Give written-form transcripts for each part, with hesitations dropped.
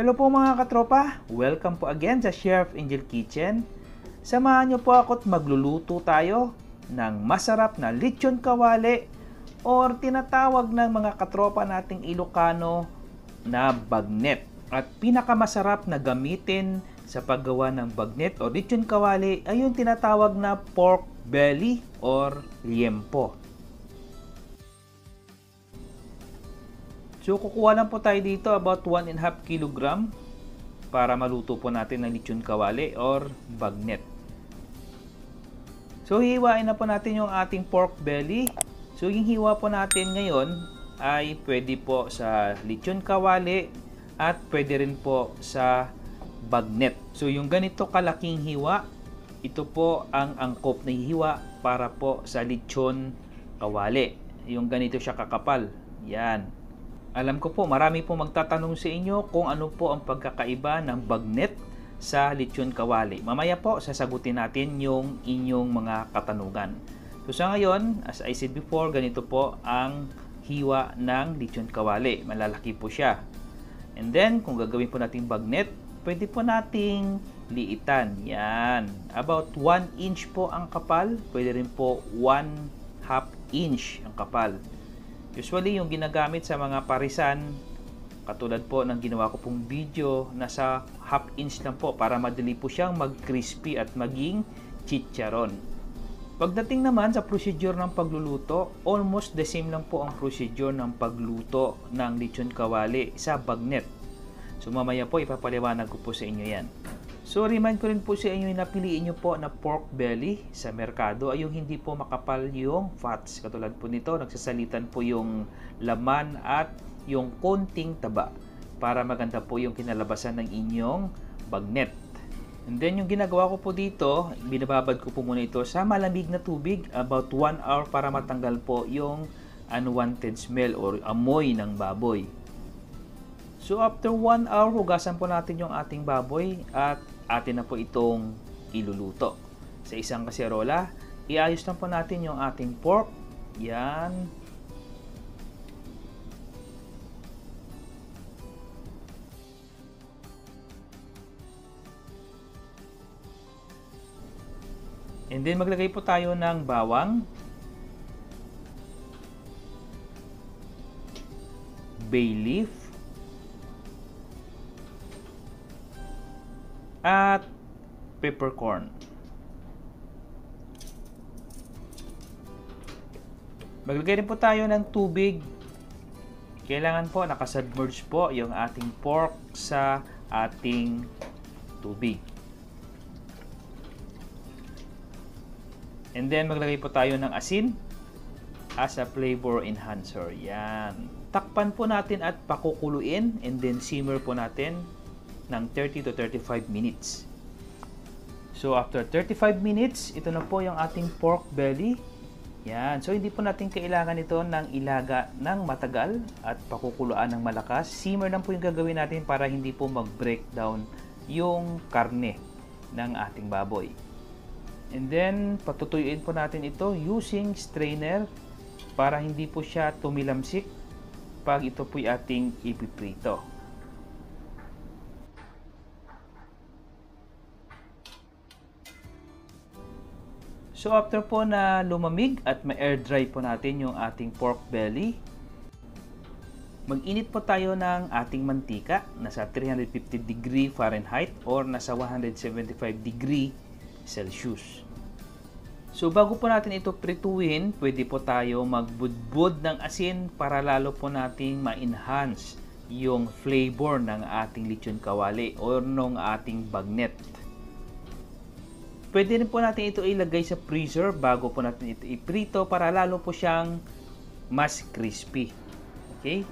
Hello po mga katropa, welcome po again sa Chef Angel Kitchen. Samahan niyo po ako't magluluto tayo ng masarap na lechon kawali or tinatawag ng mga katropa nating Ilocano na bagnet. At pinakamasarap na gamitin sa paggawa ng bagnet o lechon kawali ay yung tinatawag na pork belly or liempo. So, kukuha lang po tayo dito about 1.5 kg para maluto po natin ng lechon kawali or bagnet. So, hiwain na po natin yung ating pork belly. So, yung hiwa po natin ngayon ay pwede po sa lechon kawali at pwede rin po sa bagnet. So, yung ganito kalaking hiwa, ito po ang angkop na hiwa para po sa lechon kawali. Yung ganito siya kakapal. Yan. Alam ko po, marami po magtatanong sa inyo kung ano po ang pagkakaiba ng bagnet sa lechon kawali. Mamaya po, sasagutin natin yung inyong mga katanungan. So sa ngayon, as I said before, ganito po ang hiwa ng lechon kawali. Malalaki po siya. And then, kung gagawin po natin bagnet, pwede po nating liitan. Yan. About 1 inch po ang kapal. Pwede rin po 1/2 inch ang kapal. Usually, yung ginagamit sa mga parisan, katulad po ng ginawa ko pong video, nasa 1/2 inch lang po para madali po siyang mag-crispy at maging chicharon. Pagdating naman sa procedure ng pagluluto, almost the same lang po ang procedure ng pagluto ng lechon kawali sa bagnet. So mamaya po ipapaliwanag ko po sa inyo yan. So remind ko rin po sa inyo na piliin nyo po na pork belly sa merkado ay yung hindi po makapal yung fats. Katulad po nito, nagsasalitan po yung laman at yung konting taba para maganda po yung kinalabasan ng inyong bagnet. And then yung ginagawa ko po dito, binababad ko po muna ito sa malamig na tubig about 1 hour para matanggal po yung unwanted smell or amoy ng baboy. So after 1 hour, hugasan po natin yung ating baboy at atin na po itong iluluto. Sa isang kaserola, iayos lang po natin yung ating pork. Yan. And then maglagay po tayo ng bawang, bay leaf, at peppercorn. Maglagay rin po tayo ng tubig. Kailangan po nakasubmerge po yung ating pork sa ating tubig. And then maglagay po tayo ng asin as a flavor enhancer. Yan. Takpan po natin at pakukuluin and then simmer po natin ng 30 to 35 minutes. So after 35 minutes, ito na po yung ating pork belly. Yan. So hindi po natin kailangan ito ng ilaga ng matagal at pakukuluan ng malakas. Simmer lang po yung gagawin natin para hindi po mag-breakdown yung karne ng ating baboy. And then patutuyuin po natin ito using strainer para hindi po siya tumilamsik pag ito po yung ating ipiprito. So after po na lumamig at ma-air dry po natin yung ating pork belly, mag-init po tayo ng ating mantika nasa 350 degree Fahrenheit or nasa 175 degree Celsius. So bago po natin ito prituin, pwede po tayo magbudbud ng asin para lalo po nating ma-enhance yung flavor ng ating lechon kawali or ng ating bagnet. Pwede rin po natin ito ilagay sa freezer bago po natin ito iprito para lalo po siyang mas crispy. Okay?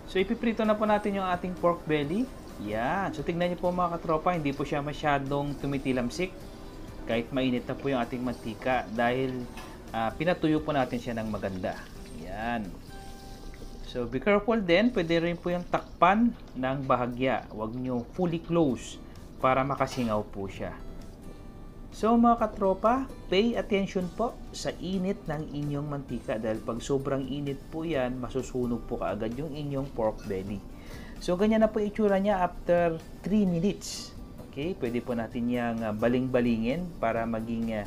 So ipiprito na po natin yung ating pork belly. Yan. So tignan niyo po mga katropa, hindi po siya masyadong tumitilamsik kahit mainit na po yung ating mantika dahil pinatuyo po natin siya ng maganda. Yan. So be careful din, pwede rin po yung takpan ng bahagya. Huwag nyo fully close para makasingaw po siya. So mga katropa, pay attention po sa init ng inyong mantika dahil pag sobrang init po yan, masusunog po kaagad yung inyong pork belly. So, ganyan na po itsura niya after 3 minutes. Okay, pwede po natin yang baling-balingin para maging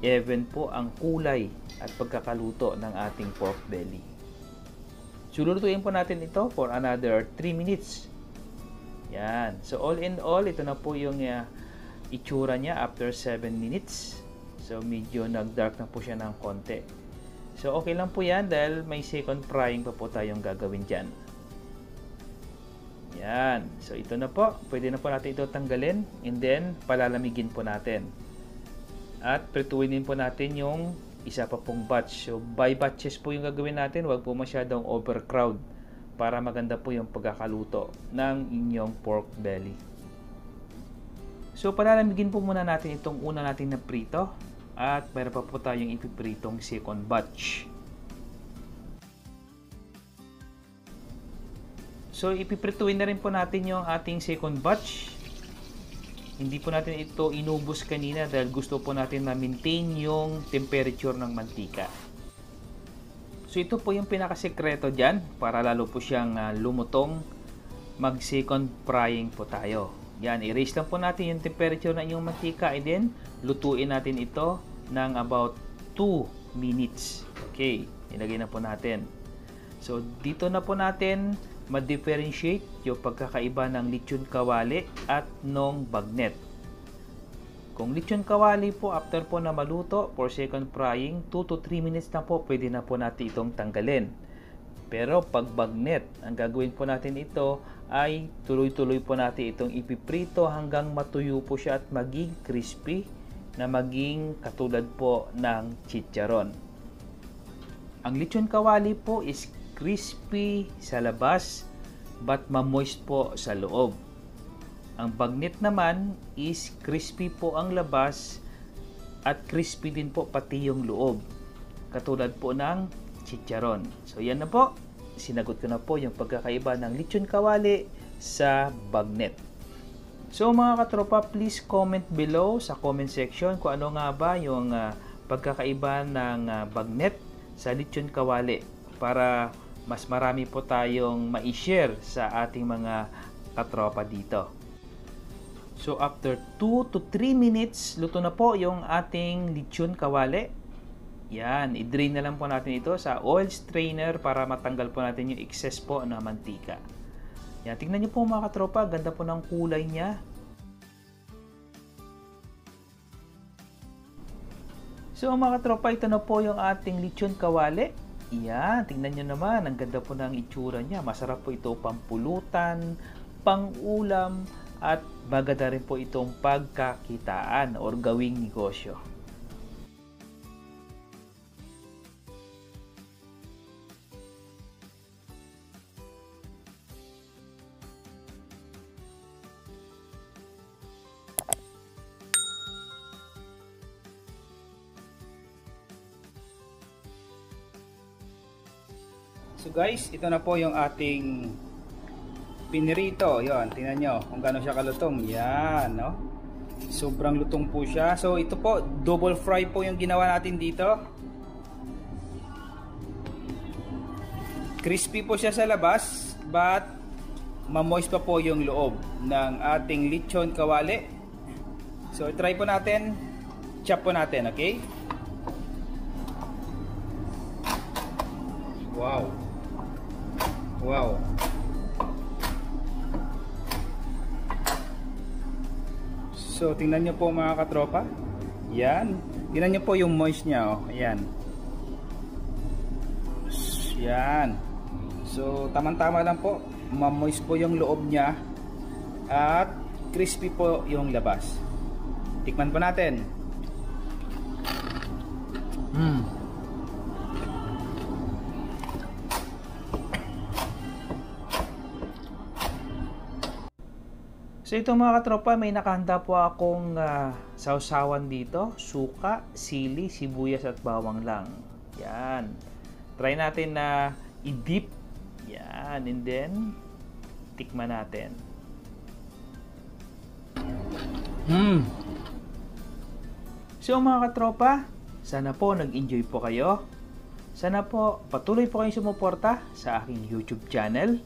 even po ang kulay at pagkakaluto ng ating pork belly. So, lulutuin po natin ito for another 3 minutes. Yan. So, all in all, ito na po yung itsura niya after 7 minutes. So, medyo nag-dark na po siya ng konti. So, okay lang po yan dahil may second frying pa po tayong gagawin dyan. Yan. So, ito na po. Pwede na po natin ito tanggalin. And then, palalamigin po natin. At prituin din po natin yung isa pa pong batch. So, by batches po yung gagawin natin. Huwag po masyadong overcrowd para maganda po yung pagkakaluto ng inyong pork belly. So, palalamigin po muna natin itong una natin na prito. At mayroon pa po tayong ipipritong second batch. So, ipiprituin na rin po natin yung ating second batch. Hindi po natin ito inubos kanina dahil gusto po natin ma-maintain yung temperature ng mantika. So, ito po yung pinakasekreto dyan para lalo po siyang lumutong. Mag-second frying po tayo. Yan, i-raise lang po natin yung temperature ng inyong mantika and then lutuin natin ito ng about 2 minutes. Okay, ilagay na po natin. So, dito na po natin ma-differentiate yung pagkakaiba ng lechon kawali at nung bagnet. Kung lechon kawali po, after po na maluto for second frying, 2 to 3 minutes na po, pwede na po natin itong tanggalin. Pero pag bagnet, ang gagawin po natin ito ay tuloy-tuloy po natin itong ipiprito hanggang matuyo po siya at maging crispy na maging katulad po ng chicharon. Ang lechon kawali po is crispy sa labas but ma-moist po sa loob. Ang bagnet naman is crispy po ang labas at crispy din po pati yung loob. Katulad po ng chicharon. So yan na po. Sinagot ko na po yung pagkakaiba ng lechon kawali sa bagnet. So mga katropa, please comment below sa comment section kung ano nga ba yung pagkakaiba ng bagnet sa lechon kawali para mas marami po tayong ma-share sa ating mga katropa dito. So after 2 to 3 minutes, luto na po yung ating lechon kawali. Yan, i-drain na lang po natin ito sa oil strainer para matanggal po natin yung excess po na mantika. Yan, tingnan niyo po mga katropa, ganda po ng kulay niya. So mga katropa, ito na po yung ating lechon kawali. Yan, tingnan nyo naman, ang ganda po ng itsura niya. Masarap po ito pampulutan, pang-ulam, at maganda rin po itong pagkakitaan or gawing negosyo. So guys, ito na po yung ating pinirito. Yon, tingnan nyo kung gaano siya kalutong. Yan, no? Sobrang lutong po siya. So ito po, double fry po yung ginawa natin dito. Crispy po siya sa labas, but ma-moist pa po yung loob ng ating lechon kawali. So try po natin, chop po natin, okay? Wow. Wow. So, tingnan nyo po mga katropa. Yan. Tingnan nyo po yung moist niya. Oh. Ayan. Yan. So, tamang-tama lang po. Ma-moist po yung loob niya. At crispy po yung labas. Tikman po natin. So ito mga katropa, may nakahanda po akong sausawan dito. Suka, sili, sibuyas at bawang lang. Yan. Try natin na i-dip. Yan. And then, tikman natin. So mga katropa, sana po nag-enjoy po kayo. Sana po patuloy po kayong sumuporta sa aking YouTube channel.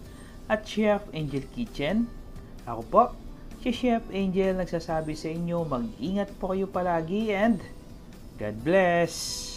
at Chef Angel Kitchen. Ako po, si Chef Angel nagsasabi sa inyo, mag-ingat po kayo palagi and God bless!